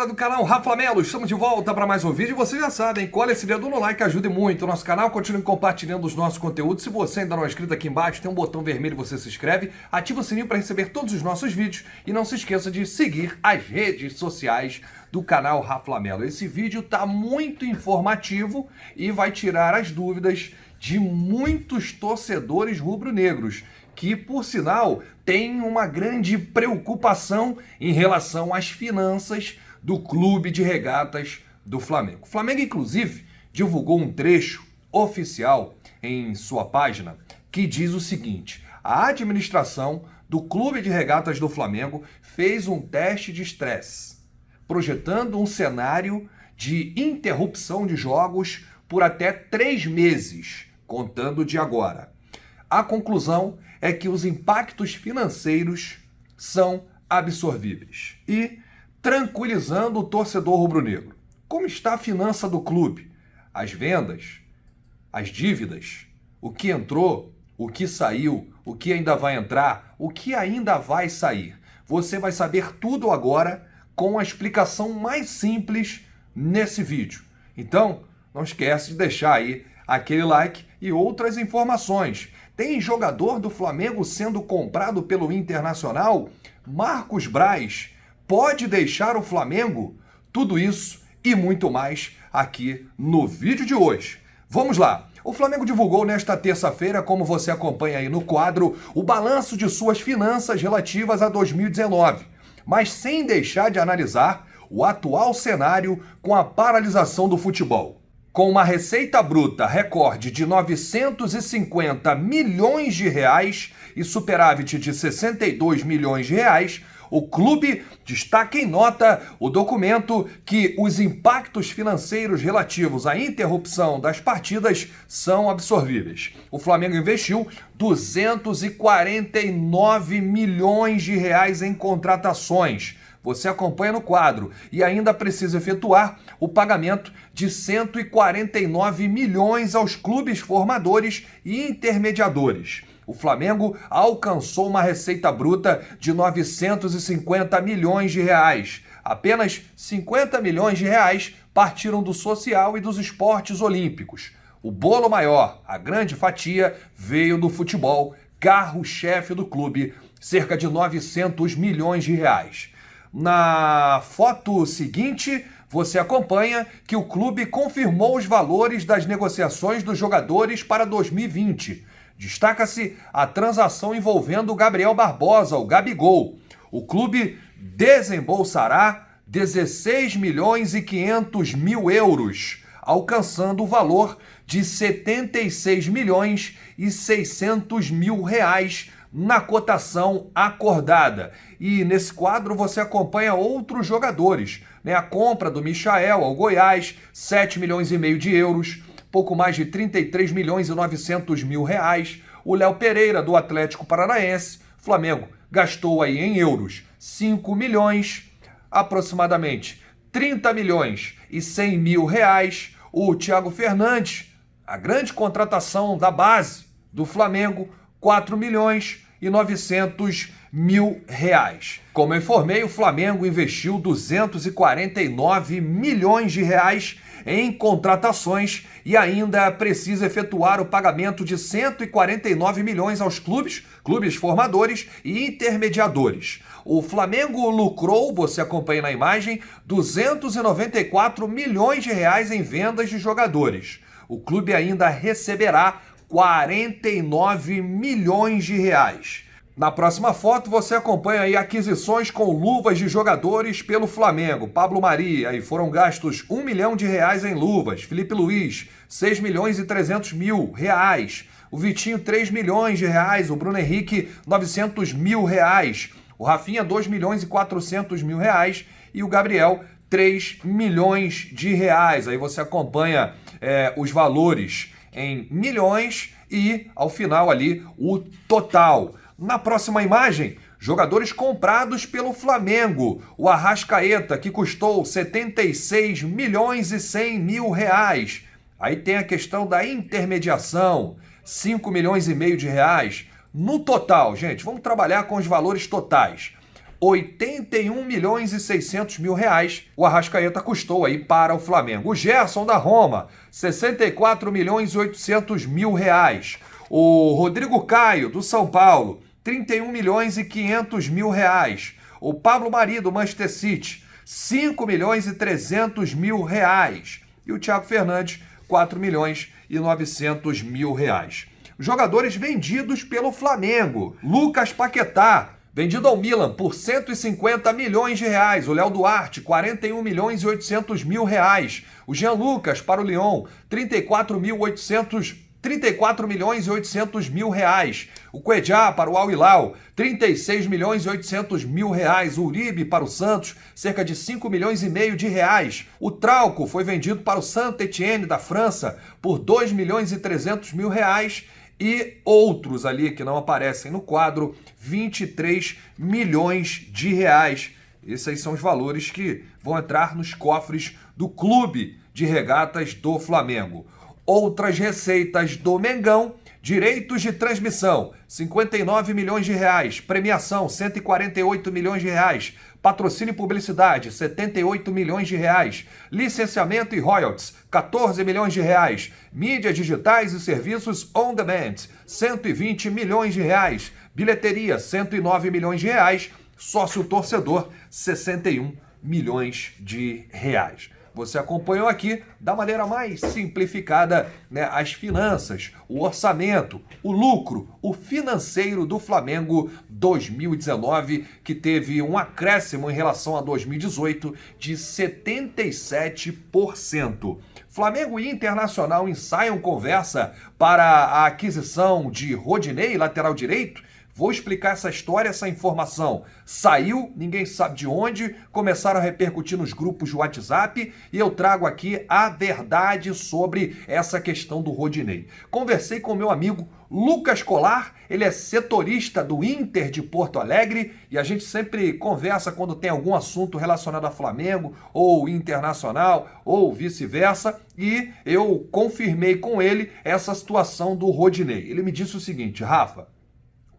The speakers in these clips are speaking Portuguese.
do canal Rafa Melo, estamos de volta para mais um vídeo. Vocês já sabem, cola esse dedo no like, ajude muito o nosso canal, continue compartilhando os nossos conteúdos. Se você ainda não é inscrito, aqui embaixo tem um botão vermelho, você se inscreve, ativa o sininho para receber todos os nossos vídeos e não se esqueça de seguir as redes sociais do canal Rafa Melo. Esse vídeo está muito informativo e vai tirar as dúvidas de muitos torcedores rubro-negros, que, por sinal, tem uma grande preocupação em relação às finanças do Clube de Regatas do Flamengo. O Flamengo, inclusive, divulgou um trecho oficial em sua página que diz o seguinte: a administração do Clube de Regatas do Flamengo fez um teste de estresse, projetando um cenário de interrupção de jogos por até 3 meses, contando de agora. A conclusão é que os impactos financeiros são absorvíveis. E, tranquilizando o torcedor rubro-negro, como está a finança do clube? As vendas, as dívidas, o que entrou, o que saiu, o que ainda vai entrar, o que ainda vai sair. Você vai saber tudo agora com a explicação mais simples nesse vídeo. Então, não esquece de deixar aí aquele like e outras informações. Tem jogador do Flamengo sendo comprado pelo Internacional? Marcos Braz pode deixar o Flamengo? Tudo isso e muito mais aqui no vídeo de hoje. Vamos lá! O Flamengo divulgou nesta terça-feira, como você acompanha aí no quadro, o balanço de suas finanças relativas a 2019, mas sem deixar de analisar o atual cenário com a paralisação do futebol. Com uma receita bruta recorde de 950 milhões de reais e superávit de 62 milhões de reais, o clube destaca em nota o documento que os impactos financeiros relativos à interrupção das partidas são absorvíveis. O Flamengo investiu 249 milhões de reais em contratações. Você acompanha no quadro e ainda precisa efetuar o pagamento de 149 milhões aos clubes formadores e intermediadores. O Flamengo alcançou uma receita bruta de 950 milhões de reais. Apenas 50 milhões de reais partiram do social e dos esportes olímpicos. O bolo maior, a grande fatia, veio do futebol, carro-chefe do clube, cerca de 900 milhões de reais. Na foto seguinte, você acompanha que o clube confirmou os valores das negociações dos jogadores para 2020. Destaca-se a transação envolvendo o Gabriel Barbosa, o Gabigol. O clube desembolsará 16 milhões e 500 mil euros, alcançando o valor de 76 milhões e 600 mil reais na cotação acordada. E nesse quadro você acompanha outros jogadores, né? A compra do Michael ao Goiás, 7 milhões e meio de euros, pouco mais de 33 milhões e 900 mil reais. O Léo Pereira do Atlético Paranaense, Flamengo gastou aí em euros 5 milhões, aproximadamente 30 milhões e 100 mil reais. O Thiago Fernandes, a grande contratação da base do Flamengo, 4 milhões e 900 mil reais. Como eu informei, o Flamengo investiu 249 milhões de reais em contratações e ainda precisa efetuar o pagamento de 149 milhões aos clubes formadores e intermediadores. O Flamengo lucrou, você acompanha na imagem, 294 milhões de reais em vendas de jogadores. O clube ainda receberá 49 milhões de reais. Na próxima foto você acompanha aí aquisições com luvas de jogadores pelo Flamengo. Pablo Mari, aí foram gastos 1 milhão de reais em luvas. Felipe Luiz, 6 milhões e 300 mil reais. O Vitinho, 3 milhões de reais. O Bruno Henrique, 900 mil reais. O Rafinha, 2 milhões e 400 mil reais. E o Gabriel, 3 milhões de reais. Aí você acompanha os valores em milhões e, ao final ali, o total. Na próxima imagem, jogadores comprados pelo Flamengo. O Arrascaeta, que custou 76 milhões e 100 mil reais. Aí tem a questão da intermediação, 5 milhões e meio de reais. No total, gente, vamos trabalhar com os valores totais. 81 milhões e 600 mil reais o Arrascaeta custou aí para o Flamengo. O Gerson da Roma, 64 milhões e 800 mil reais. O Rodrigo Caio do São Paulo, 31 milhões e 500 mil reais. O Pablo Mari do Manchester City, 5 milhões e 300 mil reais. E o Thiago Fernandes, 4 milhões e 900 mil reais. Jogadores vendidos pelo Flamengo. Lucas Paquetá, vendido ao Milan por 150 milhões de reais. O Léo Duarte, 41 milhões e 800 mil reais. O Jean Lucas para o Lyon, 34 milhões e 800 mil reais. O Cuejá para o Al Hilal, 36 milhões e 800 mil reais. O Uribe para o Santos, cerca de 5 milhões e meio de reais. O Trauco foi vendido para o Saint-Étienne da França por 2 milhões e 300 mil reais. E outros ali que não aparecem no quadro, 23 milhões de reais. Esses aí são os valores que vão entrar nos cofres do Clube de Regatas do Flamengo. Outras receitas do Mengão: direitos de transmissão, 59 milhões de reais. Premiação, 148 milhões de reais. Patrocínio e publicidade, 78 milhões de reais. Licenciamento e royalties, 14 milhões de reais. Mídias digitais e serviços on demand, 120 milhões de reais. Bilheteria, 109 milhões de reais. Sócio torcedor, 61 milhões de reais. Você acompanhou aqui, da maneira mais simplificada, né, as finanças, o orçamento, o lucro, o financeiro do Flamengo 2019, que teve um acréscimo em relação a 2018 de 77%. Flamengo e Internacional ensaiam conversa para a aquisição de Rodinei, lateral direito. Vou explicar essa história, essa informação. Saiu, ninguém sabe de onde, começaram a repercutir nos grupos de WhatsApp e eu trago aqui a verdade sobre essa questão do Rodinei. Conversei com meu amigo Lucas Colar, ele é setorista do Inter de Porto Alegre e a gente sempre conversa quando tem algum assunto relacionado a Flamengo ou Internacional ou vice-versa, e eu confirmei com ele essa situação do Rodinei. Ele me disse o seguinte: Rafa,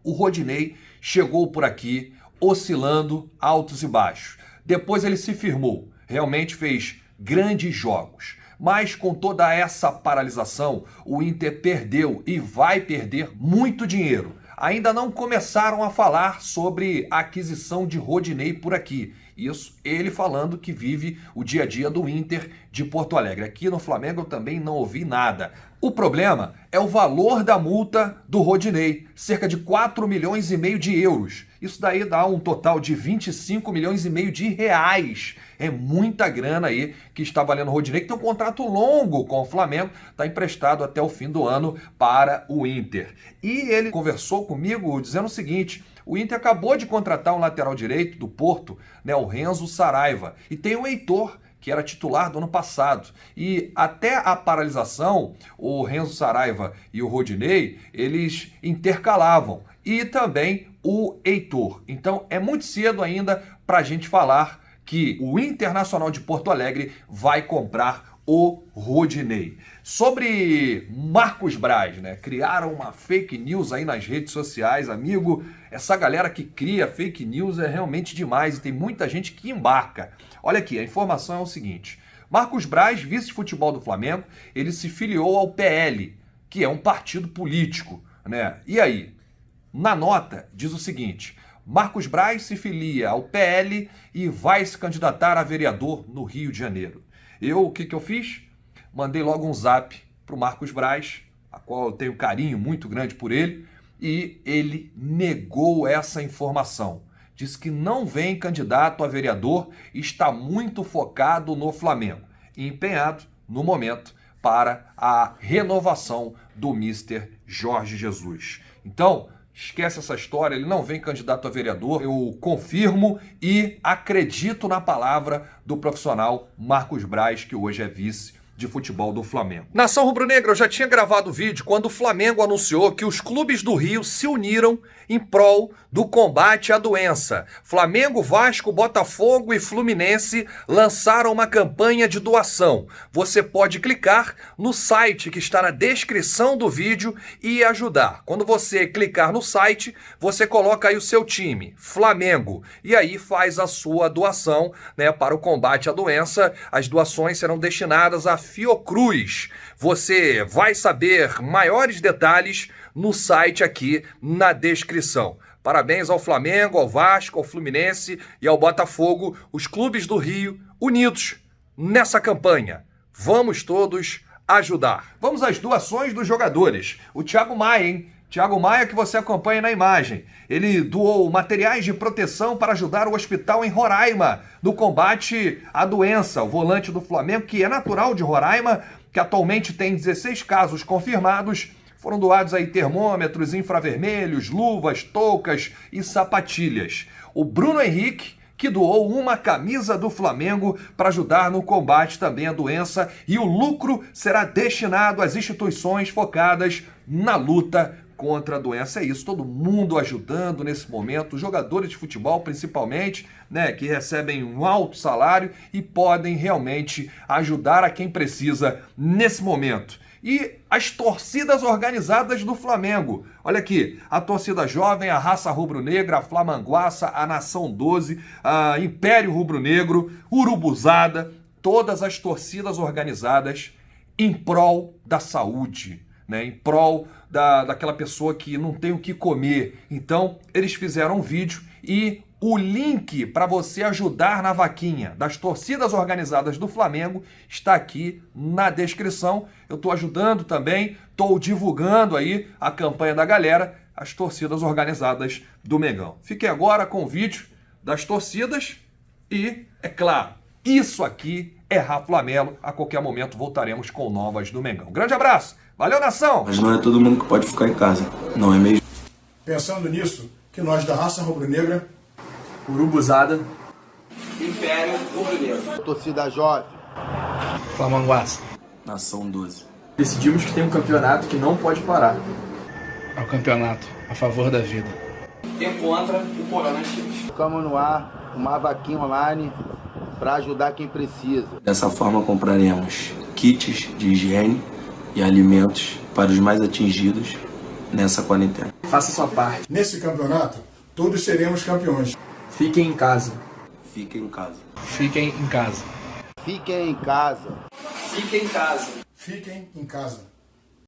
o Rodinei chegou por aqui oscilando altos e baixos. Depois ele se firmou, realmente fez grandes jogos. Mas com toda essa paralisação, o Inter perdeu e vai perder muito dinheiro. Ainda não começaram a falar sobre a aquisição de Rodinei por aqui. Isso ele falando que vive o dia a dia do Inter de Porto Alegre. Aqui no Flamengo eu também não ouvi nada. O problema é o valor da multa do Rodinei, cerca de 4 milhões e meio de euros. Isso daí dá um total de 25 milhões e meio de reais. É muita grana aí que está valendo o Rodinei, que tem um contrato longo com o Flamengo, está emprestado até o fim do ano para o Inter. E ele conversou comigo dizendo o seguinte: o Inter acabou de contratar um lateral direito do Porto, né, o Renzo Saraiva, e tem o Heitor, que era titular do ano passado. E até a paralisação, o Renzo Saraiva e o Rodinei, eles intercalavam. E também o Heitor. Então é muito cedo ainda para a gente falar que o Internacional de Porto Alegre vai comprar o Rodinei. Sobre Marcos Braz, né? Criaram uma fake news aí nas redes sociais, amigo. Essa galera que cria fake news é realmente demais e tem muita gente que embarca. Olha aqui, a informação é o seguinte: Marcos Braz, vice de futebol do Flamengo, ele se filiou ao PL, que é um partido político, né? E aí, na nota diz o seguinte: Marcos Braz se filia ao PL e vai se candidatar a vereador no Rio de Janeiro. O que eu fiz? Mandei logo um zap para o Marcos Braz, a qual eu tenho carinho muito grande por ele, e ele negou essa informação. Disse que não vem candidato a vereador e está muito focado no Flamengo e empenhado, no momento, para a renovação do Mister Jorge Jesus. Então, esquece essa história, ele não vem candidato a vereador, eu confirmo e acredito na palavra do profissional Marcos Braz, que hoje é vice de futebol do Flamengo. Nação Rubro-Negra, eu já tinha gravado o vídeo quando o Flamengo anunciou que os clubes do Rio se uniram em prol do combate à doença. Flamengo, Vasco, Botafogo e Fluminense lançaram uma campanha de doação. Você pode clicar no site que está na descrição do vídeo e ajudar. Quando você clicar no site, você coloca aí o seu time, Flamengo, e aí faz a sua doação, né, para o combate à doença. As doações serão destinadas à Fiocruz. Você vai saber maiores detalhes no site aqui na descrição. Parabéns ao Flamengo, ao Vasco, ao Fluminense e ao Botafogo, os clubes do Rio unidos nessa campanha. Vamos todos ajudar. Vamos às doações dos jogadores. O Thiago Maia, hein? Thiago Maia, que você acompanha na imagem. Ele doou materiais de proteção para ajudar o hospital em Roraima no combate à doença. O volante do Flamengo, que é natural de Roraima, que atualmente tem 16 casos confirmados, foram doados aí termômetros infravermelhos, luvas, toucas e sapatilhas. O Bruno Henrique, que doou uma camisa do Flamengo para ajudar no combate também à doença, e o lucro será destinado às instituições focadas na luta contra a doença. É isso, todo mundo ajudando nesse momento, jogadores de futebol principalmente, né, que recebem um alto salário e podem realmente ajudar a quem precisa nesse momento. E as torcidas organizadas do Flamengo. Olha aqui, a torcida jovem, a Raça Rubro-Negra, a Flamanguaça, a Nação 12, a Império Rubro-Negro, Urubuzada, todas as torcidas organizadas em prol da saúde, né? Em prol daquela pessoa que não tem o que comer. Então, eles fizeram um vídeo e o link para você ajudar na vaquinha das torcidas organizadas do Flamengo está aqui na descrição. Eu estou ajudando também, estou divulgando aí a campanha da galera, as torcidas organizadas do Mengão. Fiquem agora com o vídeo das torcidas e, é claro, isso aqui é Raflamelo. A qualquer momento voltaremos com novas do Mengão. Grande abraço, valeu nação! Mas não é todo mundo que pode ficar em casa, não é mesmo? Pensando nisso, que nós da Raça Rubro-Negra, Urubuzada, Império Rubro-Negro, torcida jovem, Flamanguaça. Nação 12. Decidimos que tem um campeonato que não pode parar. Ao campeonato, a favor da vida. E contra o coronavírus. colocamos no ar uma vaquinha online para ajudar quem precisa. Dessa forma compraremos kits de higiene e alimentos para os mais atingidos nessa quarentena. Faça sua parte. nesse campeonato, todos seremos campeões. Fiquem em casa. Fiquem em casa. Fiquem em casa. Fiquem em casa. Fiquem em casa. Fiquem em casa.